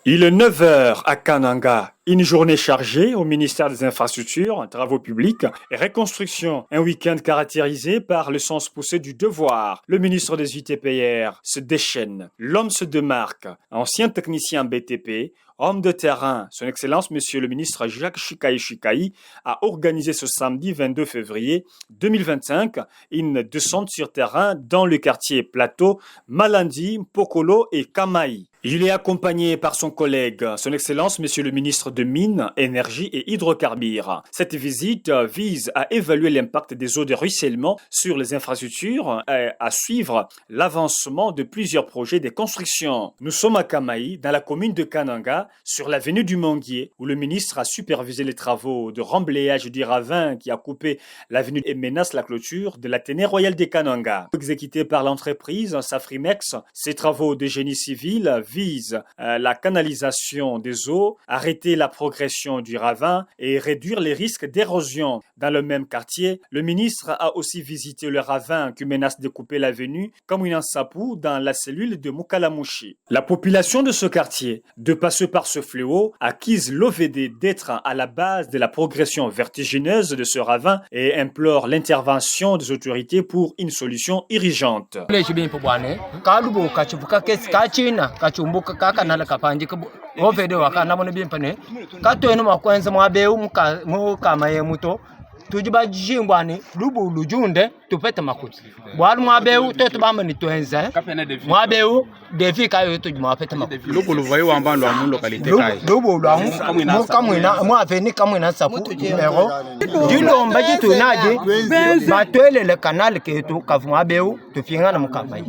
Il est 9 heures à Kananga. Une journée chargée au ministère des Infrastructures, Travaux publics et Reconstruction. Un week-end caractérisé par le sens poussé du devoir. Le ministre des UTPR se déchaîne. L'homme se démarque. Ancien technicien BTP, homme de terrain, son Excellence Monsieur le ministre Jacques Chikaï a organisé ce samedi 22 février 2025 une descente sur terrain dans le quartier Plateau, Malandi, Pokolo et Kamaï. Il est accompagné par son collègue, son Excellence Monsieur le ministre de Mines, Énergie et Hydrocarbures. Cette visite vise à évaluer l'impact des eaux de ruissellement sur les infrastructures et à suivre l'avancement de plusieurs projets de construction. Nous sommes à Kamaï, dans la commune de Kananga, sur l'avenue du Manguier, où le ministre a supervisé les travaux de remblayage du ravin qui a coupé l'avenue et menace la clôture de l'Athénée royal des Kananga. Exécuté par l'entreprise Safrimex, ces travaux de génie civil visent la canalisation des eaux, arrêter la progression du ravin et réduire les risques d'érosion. Dans le même quartier, le ministre a aussi visité le ravin qui menace de couper l'avenue Kamuinansapou dans la cellule de Mukalamushi. La population de ce quartier, de passer par ce fléau, accuse l'OVD d'être à la base de la progression vertigineuse de ce ravin et implore l'intervention des autorités pour une solution urgente. OVD wakana mwana bimpane katwenu makwenza mwabeu mukamaye muto tujiba jimbwani lubu lujunde tupete makuti bwali mwabeu toto bamani twenza mwabeu defi kayo tujuma pete makuti lubu luvayo ambando amu localité kai lubu lwamu mukamwina mwaveni kamwina sapu numero dilomba jitunaji batwele le canal ketu kavumabeu tufingana mukamaye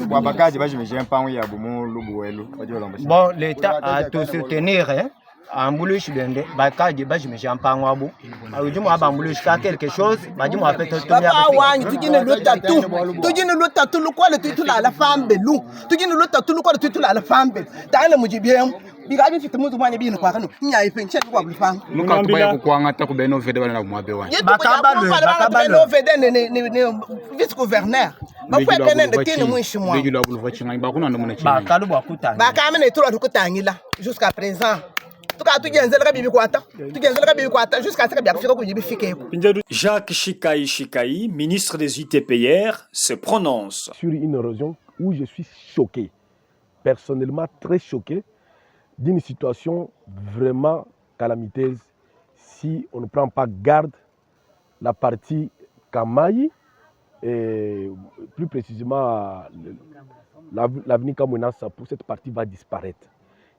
kwa bakaji bajimeje mpango ya bumu lubu welu bajolomba bon l'état a tout soutenir ambulush bende bakaji bajimeje mpango abu ajumu abambulush ka quelque chose bajumu apete tumya wanyu tujine lota tu lukwale tutula la fambe lu tujine lota tu lukwale tutula la fambe taile mujibiem bigabi fitu mutu mwanye binu kwa kanu nya ifenche kwa bulfang nuka tubaye kukwanga ta kubeno vede bana kumwabe wanyu bakaba no vede ne vice gouverneur bakwe kenende tini mwishi mwa bejulo abulu chinga bakuna ndo mune chinga bakalu bakutanga bakamene tula tukutangila jusqu'à présent jusqu'à ce Jacques Chikaï, ministre des UTPR, se prononce sur une érosion où je suis choqué, personnellement très choqué, d'une situation vraiment calamiteuse si on ne prend pas garde la partie Kamaï et plus précisément l'avenue Kamouinansa, pour cette partie va disparaître.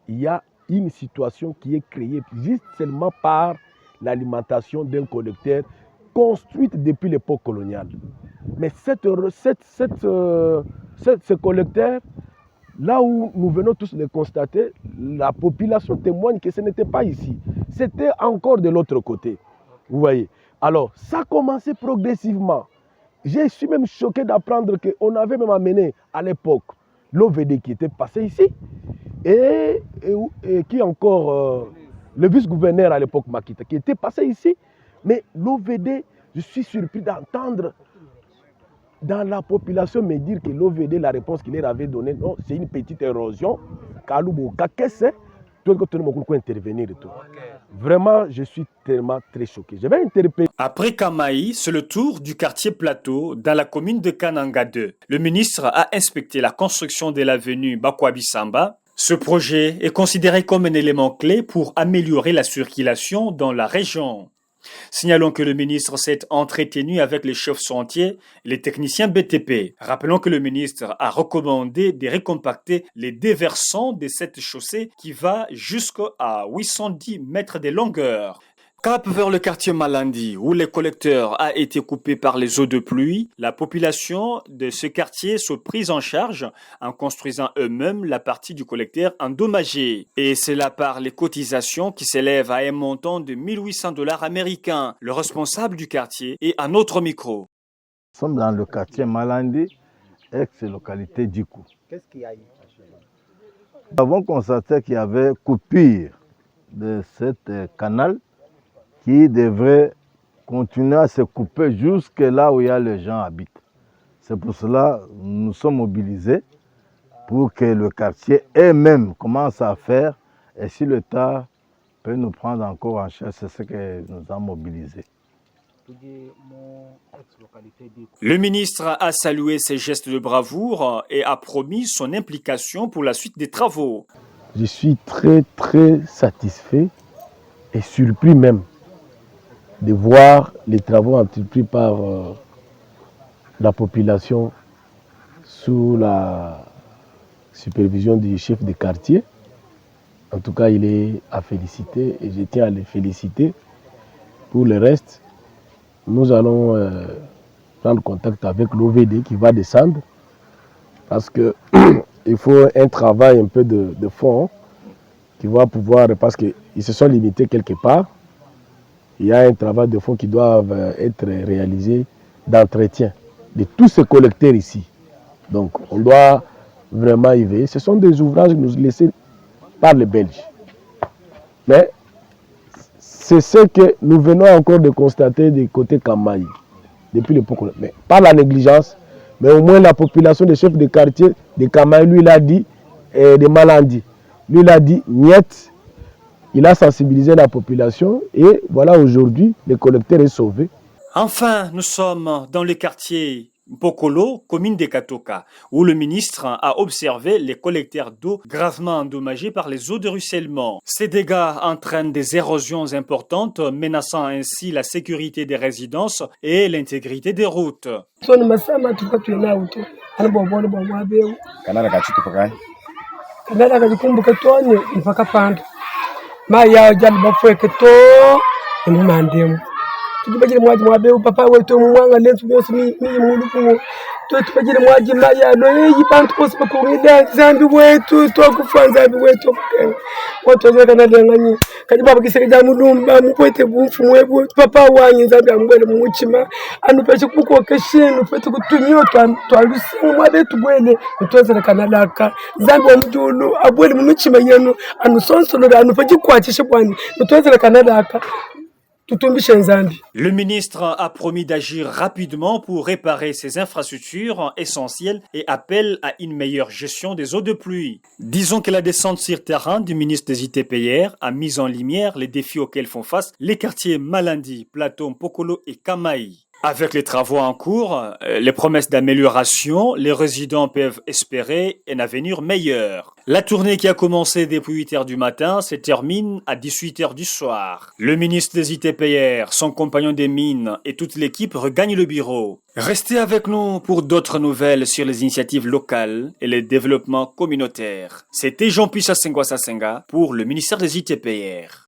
Il y a une situation qui est créée juste seulement par l'alimentation d'un collecteur construite depuis l'époque coloniale. Mais ce collecteur, là où nous venons tous le constater, la population témoigne que ce n'était pas ici. C'était encore de l'autre côté. Vous voyez. Alors, ça a commencé progressivement. Je suis même choqué d'apprendre qu'on avait même amené à l'époque l'OVD qui était passé ici. Et qui encore le vice-gouverneur à l'époque Makita, qui était passé ici. Mais l'OVD, je suis surpris d'entendre dans la population me dire que l'OVD, la réponse qu'il leur avait donnée, non, c'est une petite érosion. Qu'est-ce que c'est intervenir et tout. Vraiment, je suis tellement très choqué. Je vais interpeller. Après Kamaï, c'est le tour du quartier Plateau dans la commune de Kananga 2. Le ministre a inspecté la construction de l'avenue Bakwabi-Samba. Ce projet est considéré comme un élément clé pour améliorer la circulation dans la région. Signalons que le ministre s'est entretenu avec les chefs chantiers et les techniciens BTP. Rappelons que le ministre a recommandé de recompacter les déversants de cette chaussée qui va jusqu'à 810 mètres de longueur. Cap vers le quartier Malandi, où le collecteur a été coupé par les eaux de pluie, la population de ce quartier se prise en charge en construisant eux-mêmes la partie du collecteur endommagée. Et c'est là par les cotisations qui s'élèvent à un montant de 1800 $ américains. Le responsable du quartier est à notre micro. Nous sommes dans le quartier Malandi, ex-localité d'Ikou. Qu'est-ce qu'il y a eu? Nous avons constaté qu'il y avait coupure de cette canal qui devrait continuer à se couper jusque là où il y a les gens habitent. C'est pour cela que nous sommes mobilisés pour que le quartier eux-mêmes commence à faire Et si l'État peut nous prendre encore en charge, c'est ce que nous a mobilisé. Le ministre a salué ces gestes de bravoure et a promis son implication pour la suite des travaux. Je suis très satisfait et surpris même de voir les travaux entrepris par la population sous la supervision du chef de quartier. En tout cas, il est à féliciter et je tiens à les féliciter. Pour le reste, nous allons prendre contact avec l'OVD qui va descendre parce qu'il faut un travail un peu de fond qui va pouvoir, parce qu'ils se sont limités quelque part. Il y a un travail de fond qui doit être réalisé d'entretien de tous ces collecteurs ici. Donc on doit vraiment y veiller. Ce sont des ouvrages nous laissés par les Belges. Mais c'est ce que nous venons encore de constater du côté Kamaï, depuis l'époque. Mais pas la négligence, mais au moins la population des chefs de quartier de Kamaï, lui il a dit, de Malandi, lui il a dit, niet, il a sensibilisé la population et voilà aujourd'hui, le collecteur est sauvé. Enfin, nous sommes dans le quartier Mpokolo, commune de Katoka, où le ministre a observé les collecteurs d'eau gravement endommagés par les eaux de ruissellement. Ces dégâts entraînent des érosions importantes, menaçant ainsi la sécurité des résidences et l'intégrité des routes. Tujibagire mwaji mwabeu papa wetu mwanga lentu byose mi muluku tujibagire mwaji maya no yibantu kose bakungida zambi wetu twakufa zambi wetu watu wazeka na lenganyi kajibaba kiseke ja mulumba mukwete bumfu mwebu papa wanyi zambi ambwele muchima anupeshe kuko keshenu pete kutunyo twalusi mwabetu bwele mutwezera kanalaka zambi wa mjulu abwele muchima yenu anusonsolo anupeje kwachishe bwani mutwezera kanalaka. Le ministre a promis d'agir rapidement pour réparer ces infrastructures essentielles et appelle à une meilleure gestion des eaux de pluie. Disons que la descente sur terrain du ministre des ITPR a mis en lumière les défis auxquels font face les quartiers Malandi, Plateau, Mpokolo et Kamaï. Avec les travaux en cours, les promesses d'amélioration, les résidents peuvent espérer un avenir meilleur. La tournée qui a commencé depuis 8 h du matin se termine à 18 h du soir. Le ministre des ITPR, son compagnon des mines et toute l'équipe regagnent le bureau. Restez avec nous pour d'autres nouvelles sur les initiatives locales et les développements communautaires. C'était Jean-Pierre Senga pour le ministère des ITPR.